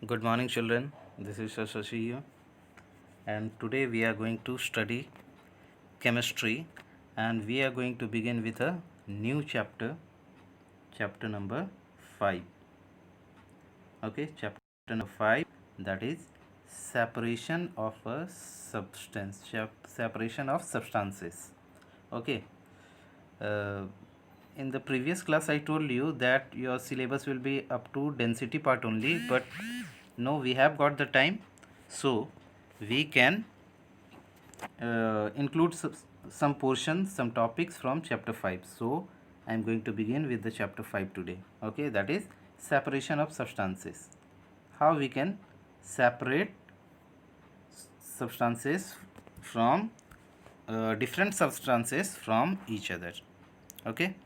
Good morning, children. This is Shashi here, and today we are going to study chemistry, and we are going to begin with a new chapter, chapter number 5. Okay, chapter number 5, that is separation of a substance, separation of substances. Okay, uh, in the previous class, I told you that your syllabus will be up to density part only, but no, we have got the time, so we can include some portions, some topics from chapter 5. So I am going to begin with the chapter 5 today. Okay, that is separation of substances. How we can separate substances from different substances from each other. Okay,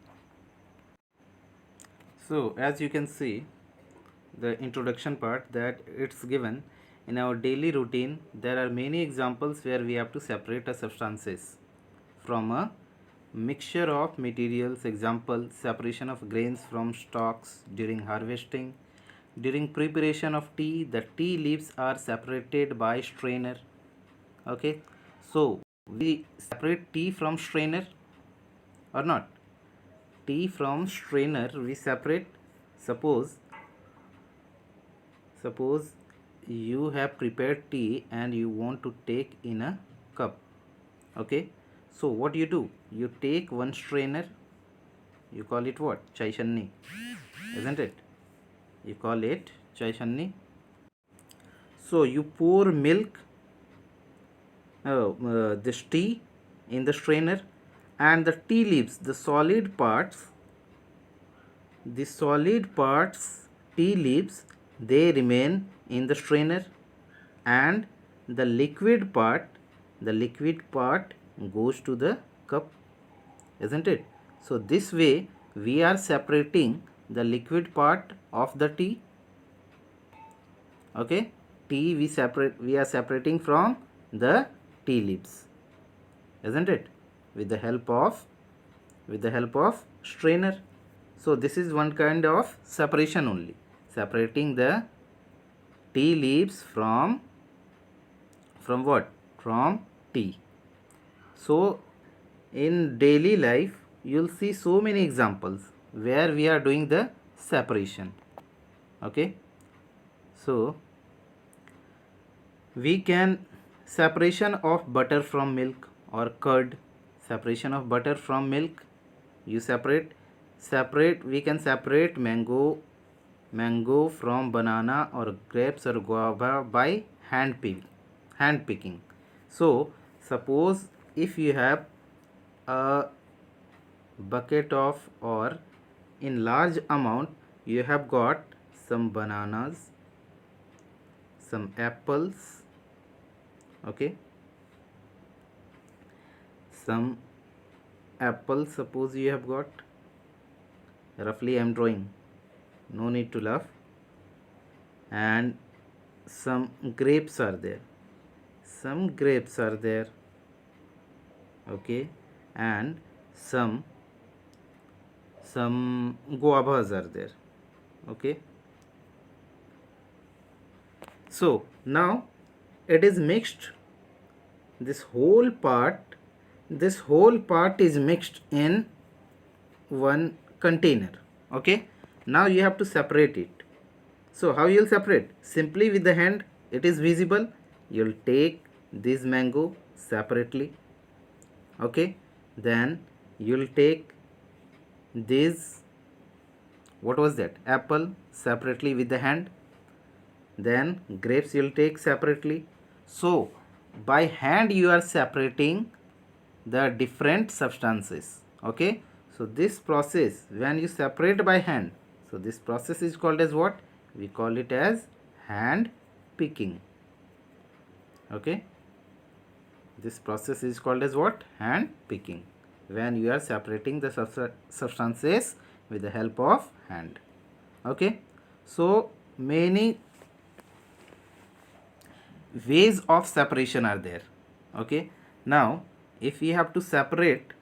so as you can see, the introduction part, that it's given in our daily routine, there are many examples where we have to separate a substances from a mixture of materials. Example, separation of grains from stalks during harvesting. During preparation of tea, the tea leaves are separated by strainer. Okay, so we separate tea from strainer or not? Tea from strainer we separate. Suppose you have prepared tea and you want to take in a cup. Okay, so what you do, you take one strainer, you call it what, chai channi, isn't it? You call it chai channi. So you pour milk, this tea in the strainer, and the tea leaves, the solid parts, tea leaves, they remain in the strainer, and the liquid part goes to the cup, isn't it? So this way we are separating the liquid part of the tea. Okay, tea we are separating from the tea leaves, isn't it? With the help of strainer. So this is one kind of separation only, separating the tea leaves from what, from tea. So in daily life you'll see so many examples where we are doing the separation. Okay, so we can separation of butter from milk or curd. Separation of butter from milk, you separate we can separate mango from banana, or grapes or guava, by hand picking. So suppose if you have a bucket of, or in large amount you have got some bananas, some apples, okay, some apples, suppose you have got, roughly I am drawing, no need to laugh, and some grapes are there, okay, and some guavas are there. Okay, so now it is mixed, this whole part is mixed in one container. Okay, now you have to separate it. So how you'll separate? Simply with the hand, it is visible. You'll take this mango separately. Okay, then you'll take this, what was that, apple, separately with the hand. Then grapes you'll take separately. So by hand you are separating the different substances. Okay, so this process, when you separate by hand, so this process is called as what? We call it as hand picking. Okay, this process is called as what? Hand picking, when you are separating the substances with the help of hand. Okay, so many ways of separation are there. Okay, now if we have to separate,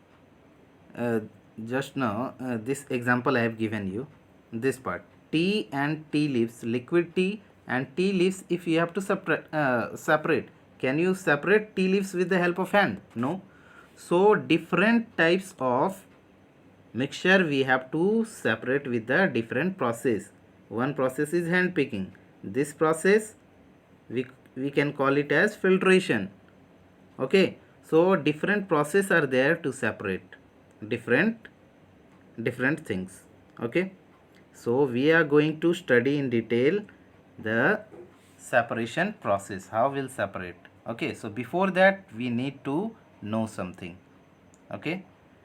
uh, just now this example I have given you, this part, tea and tea leaves, liquid tea And tea leaves, if you have to separate, can you separate tea leaves with the help of hand? No. So different types of mixture we have to separate with the different process. One process is hand picking. This process we can call it as filtration. Okay, so different process are there to separate different things. Okay, so we are going to study in detail the separation process, how we'll separate. Okay, so before that we need to know something. Okay,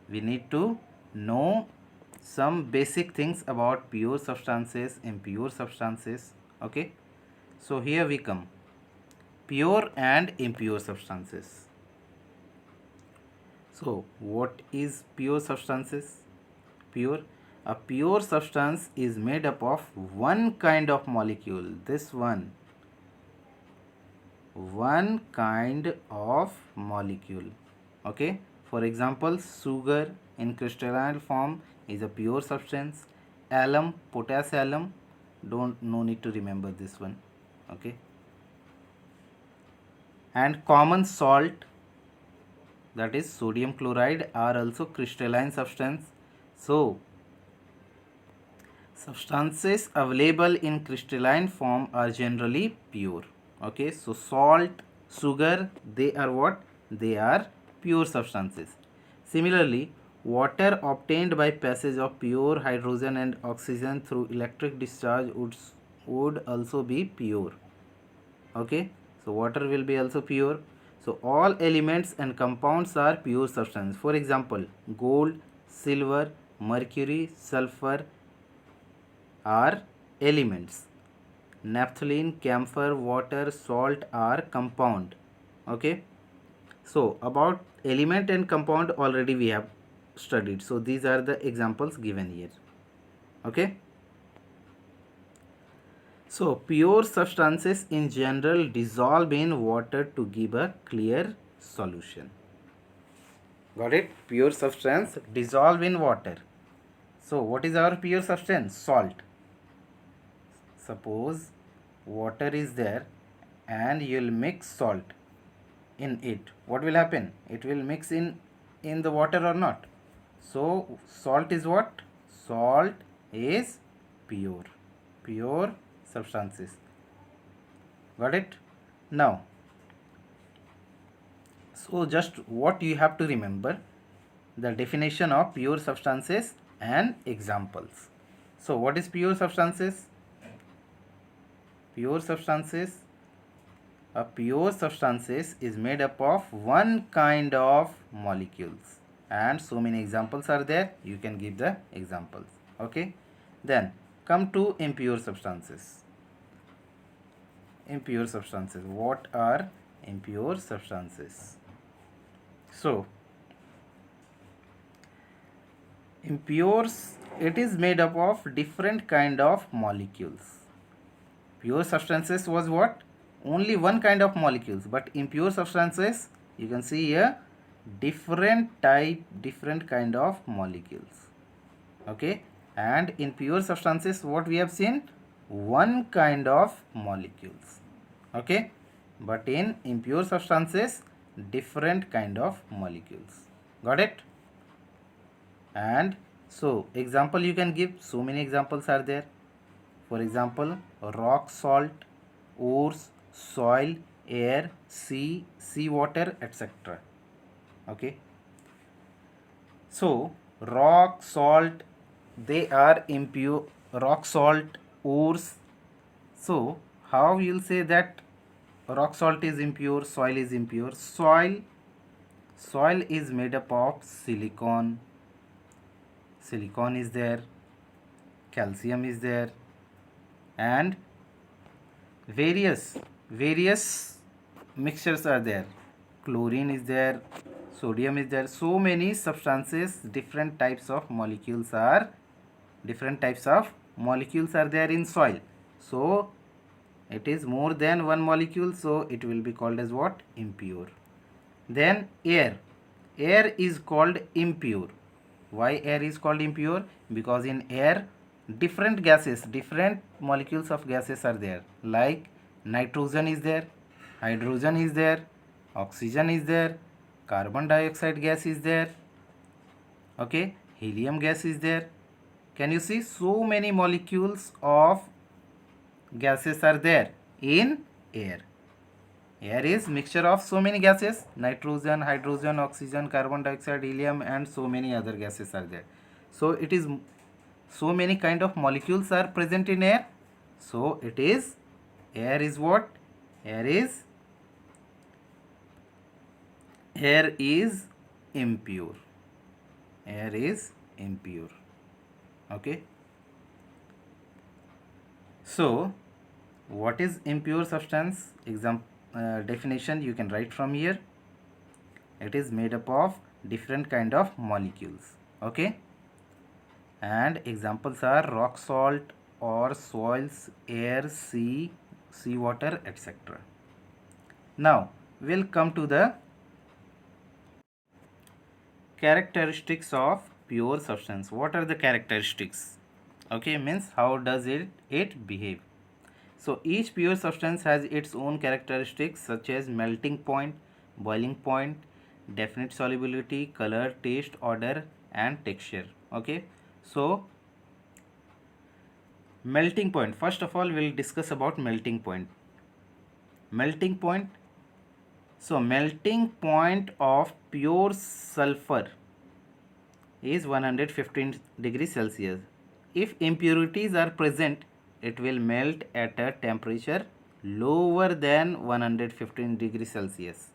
we need to know some basic things about pure substances, impure substances. Okay, so here we come, pure and impure substances. So what is pure substances? Pure, a pure substance is made up of one kind of molecule. This one kind of molecule. Okay, for example, sugar in crystalline form is a pure substance. Alum, potassium alum, no need to remember this one. Okay, and common salt, that is sodium chloride, are also crystalline substance. So substances available in crystalline form are generally pure. Okay, so salt, sugar, they are what? They are pure substances. Similarly, water obtained by passage of pure hydrogen and oxygen through electric discharge would also be pure. Okay, so water will be also pure. So all elements and compounds are pure substance. For example, gold, silver, mercury, sulfur are elements. Naphthalene, camphor, water, salt are compound. Okay, so about element and compound already we have studied. So these are the examples given here. Okay, so pure substances in general dissolve in water to give a clear solution. Got it? Pure substance dissolve in water. So what is our pure substance? Salt. Suppose water is there and you'll mix salt in it. What will happen? It will mix in the water or not? So salt is what? Salt is pure. Pure substances. Got it? Now, so just what you have to remember, the definition of pure substances and examples. So what is pure substances? Pure substances, a pure substances is made up of one kind of molecules, and so many examples are there. You can give the examples. Okay, then come to impure substances. Impure substances, what are impure substances? So impures, it is made up of different kind of molecules. Pure substances was what? Only one kind of molecules, but impure substances, you can see here, different kind of molecules. Okay, and in pure substances what we have seen? One kind of molecules. Okay, but in impure substances different kind of molecules. Got it? And so example you can give, so many examples are there. For example, rock salt, ores, soil, air, sea, seawater, etc. Okay, so rock salt, they are impure. Rock salt, ores. So how you'll say that rock salt is impure, soil is impure? Soil is made up of silicon. Silicon is there, calcium is there, and various mixtures are there. Chlorine is there, sodium is there. So many substances, different types of molecules are there in soil. So it is more than one molecule, so it will be called as what? Impure. Then air is called impure. Why air is called impure? Because in air different gases, different molecules of gases are there, like nitrogen is there, hydrogen is there, oxygen is there, carbon dioxide gas is there, okay, helium gas is there. Can you see so many molecules of gases are there in air? Air is mixture of so many gases, nitrogen, hydrogen, oxygen, carbon dioxide, helium, and so many other gases are there. So it is so many kind of molecules are present in air. So it is, air is what? Air is impure. Air is impure. Okay. So what is impure substance? Definition you can write from here. It is made up of different kind of molecules. Okay. And examples are rock salt or soils, air, sea, seawater, etc. Now we'll come to the characteristics of pure substance. What are the characteristics? Okay, means how does it behave? So each pure substance has its own characteristics such as melting point, boiling point, definite solubility, color, taste, odor, and texture. Okay, so melting point. First of all, we'll discuss about melting point. Melting point. So melting point of pure sulfur is 115 degrees Celsius. If impurities are present, it will melt at a temperature lower than 115 degrees Celsius.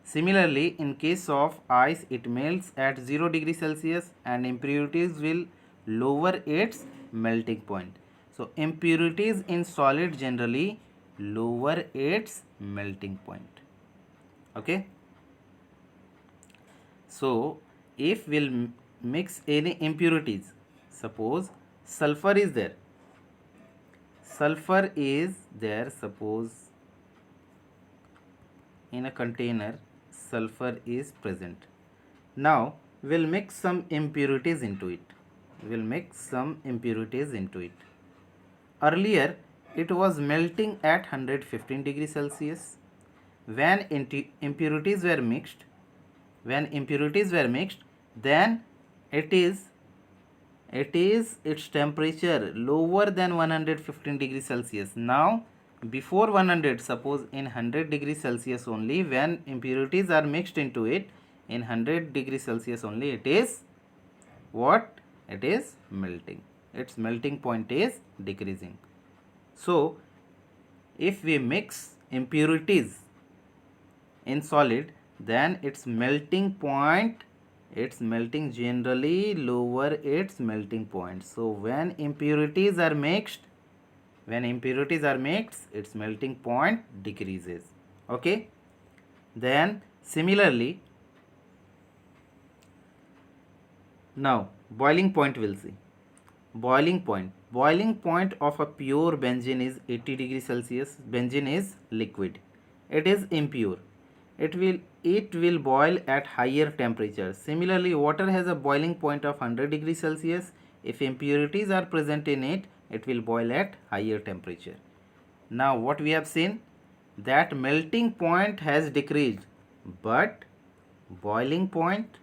Similarly, in case of ice, it melts at 0 degrees Celsius and impurities will lower its melting point. So, impurities in solid generally lower its melting point. Okay. So, if we'll mix any impurities, suppose sulfur is there, suppose in a container sulfur is present. Now we'll mix some impurities into it. Earlier it was melting at 115 degrees Celsius. When impurities were mixed, then its temperature lower than 115 degrees Celsius. Now before 100, suppose in 100 degrees Celsius only, when impurities are mixed into it, in 100 degrees Celsius only, it is what? It is melting. Its melting point is decreasing. So if we mix impurities in solid, then its melting generally lower its melting point. So when impurities are mixed, its melting point decreases. Okay. Then similarly, now boiling point we'll see. Boiling point of a pure benzene is 80 degrees Celsius. Benzene is liquid. It is impure. It will boil at higher temperature. Similarly, water has a boiling point of 100 degrees Celsius. If impurities are present in it, it will boil at higher temperature. Now what we have seen, that melting point has decreased, but boiling point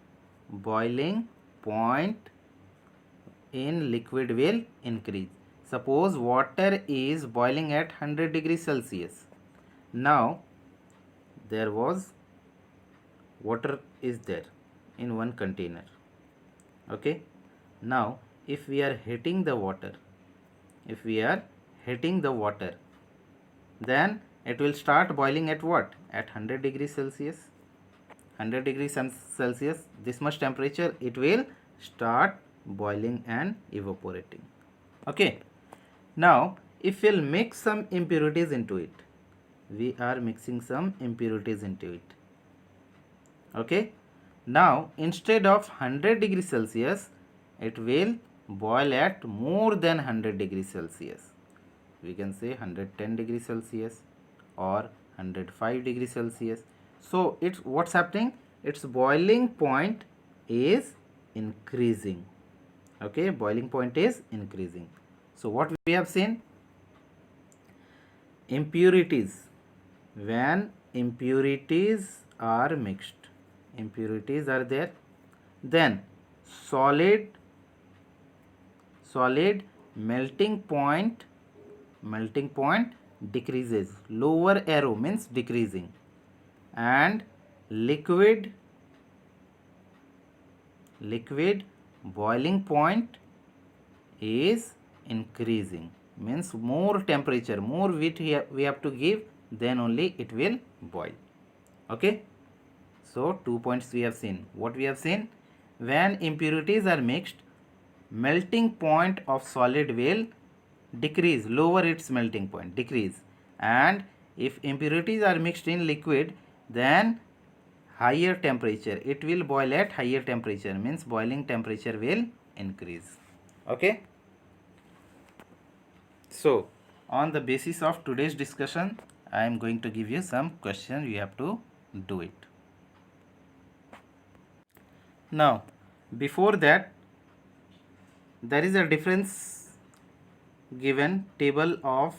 in liquid will increase. Suppose water is boiling at 100 degrees Celsius. Now there was water is there in one container. Okay. Now if we are heating the water, then it will start boiling at what? At 100 degrees Celsius. 100 degrees Celsius, this much temperature, it will start boiling and evaporating. Okay. Now if we'll mix some impurities into it, we are mixing some impurities into it. Okay. Now instead of 100 degrees Celsius, it will boil at more than 100 degrees Celsius. We can say 110 degrees Celsius or 105 degrees Celsius. So it's what's happening? Its boiling point is increasing. Okay, boiling point is increasing. So what we have seen? Impurities. When impurities are mixed, impurities are there, then solid melting point decreases. Lower arrow means decreasing, and liquid boiling point is increasing, means more temperature, more heat we have to give, then only it will boil. Okay, so 2 points we have seen. What we have seen? When impurities are mixed, melting point of solid will decrease, lower its melting point, decrease. And if impurities are mixed in liquid, then higher temperature, it will boil at higher temperature, means boiling temperature will increase. Okay, so on the basis of today's discussion, I am going to give you some questions. You have to do it. Now, before that, there is a difference given, table of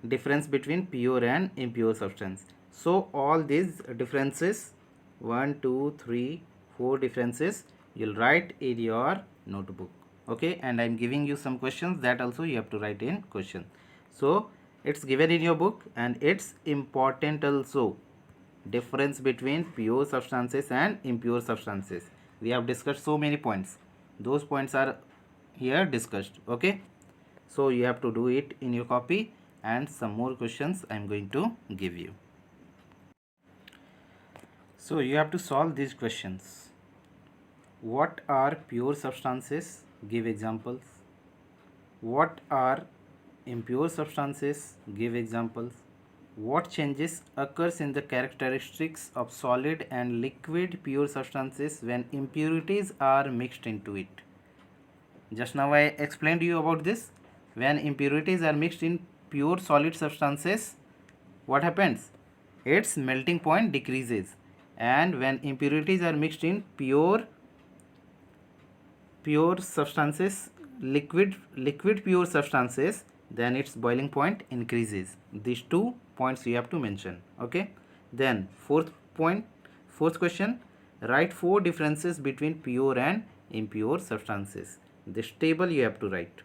difference between pure and impure substance. So all these differences, 1 2 3 4 differences, you'll write in your notebook. Okay, and I'm giving you some questions that also you have to write in question. So it's given in your book, and it's important also, difference between pure substances and impure substances. We have discussed so many points, those points are here discussed. Okay, so you have to do it in your copy, and some more questions I am going to give you. So you have to solve these questions. What are pure substances? Give examples. What are impure substances? Give examples. What changes occurs in the characteristics of solid and liquid pure substances when impurities are mixed into it? Just now I explained to you about this. When impurities are mixed in pure solid substances, what happens? Its melting point decreases. And when impurities are mixed in pure substances, liquid pure substances, then its boiling point increases. These 2 points you have to mention. Okay, then fourth question, write 4 differences between pure and impure substances. This table you have to write.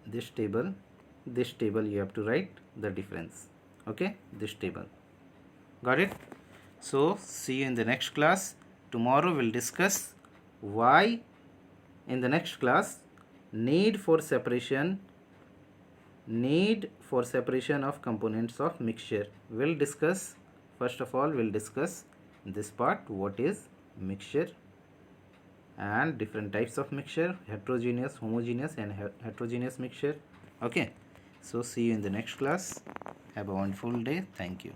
This table you have to write the difference. Okay, this table. Got it? So see you in the next class. Tomorrow we'll discuss why, in the next class, need for separation of components of mixture. We'll discuss, first of all, we'll discuss this part, what is mixture and different types of mixture, heterogeneous, homogeneous and heterogeneous mixture. Okay, so see you in the next class. Have a wonderful day. Thank you.